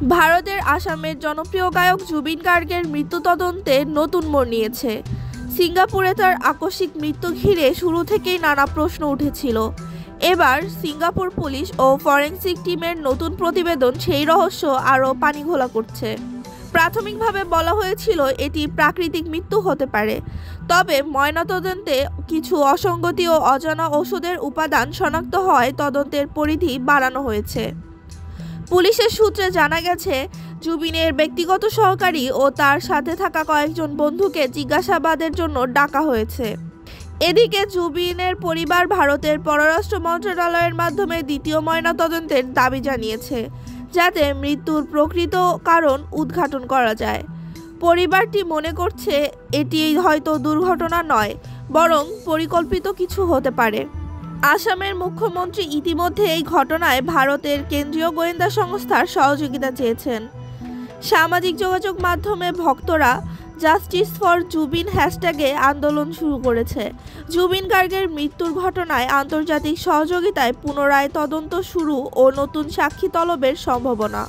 ভারতের আসামের জনপ্রিয় গায়ক জুবিন গার্গের মৃত্যু তদন্তে নতুন মোড় নিয়েছে। সিঙ্গাপুরে তার আকস্মিক মৃত্যু ঘিরে শুরু থেকেই নানা প্রশ্ন উঠেছিল। এবার সিঙ্গাপুর পুলিশ ও ফরেনসিক টিমের নতুন প্রতিবেদন সেই রহস্য আরও পানিঘোলা করছে। প্রাথমিকভাবে বলা হয়েছিল এটি প্রাকৃতিক মৃত্যু হতে পারে, তবে ময়নাতদন্তে কিছু অসঙ্গতি ও অজানা ওষুধের উপাদান শনাক্ত হওয়ায় তদন্তের পরিধি বাড়ানো হয়েছে। পুলিশের সূত্রে জানা গেছে, জুবিনের ব্যক্তিগত সহকারী ও তার সাথে থাকা কয়েকজন বন্ধুকে জিজ্ঞাসাবাদের জন্য ডাকা হয়েছে। এদিকে জুবিনের পরিবার ভারতের পররাষ্ট্র মন্ত্রণালয়ের মাধ্যমে দ্বিতীয় ময়নাতদন্তের দাবি জানিয়েছে, যাতে মৃত্যুর প্রকৃত কারণ উদ্ঘাটন করা যায়। পরিবারটি মনে করছে এটি হয়তো দুর্ঘটনা নয়, বরং পরিকল্পিত কিছু হতে পারে। আসামের মুখ্যমন্ত্রী ইতিমধ্যে এই ঘটনায় ভারতের কেন্দ্রীয় গোয়েন্দা সংস্থার সহযোগিতা চেয়েছেন। সামাজিক যোগাযোগ মাধ্যমে ভক্তরা জাস্টিস ফর জুবিন হ্যাশট্যাগে আন্দোলন শুরু করেছে। জুবিন গার্গের মৃত্যুর ঘটনায় আন্তর্জাতিক সহযোগিতায় পুনরায় তদন্ত শুরু ও নতুন সাক্ষী তলবের সম্ভাবনা।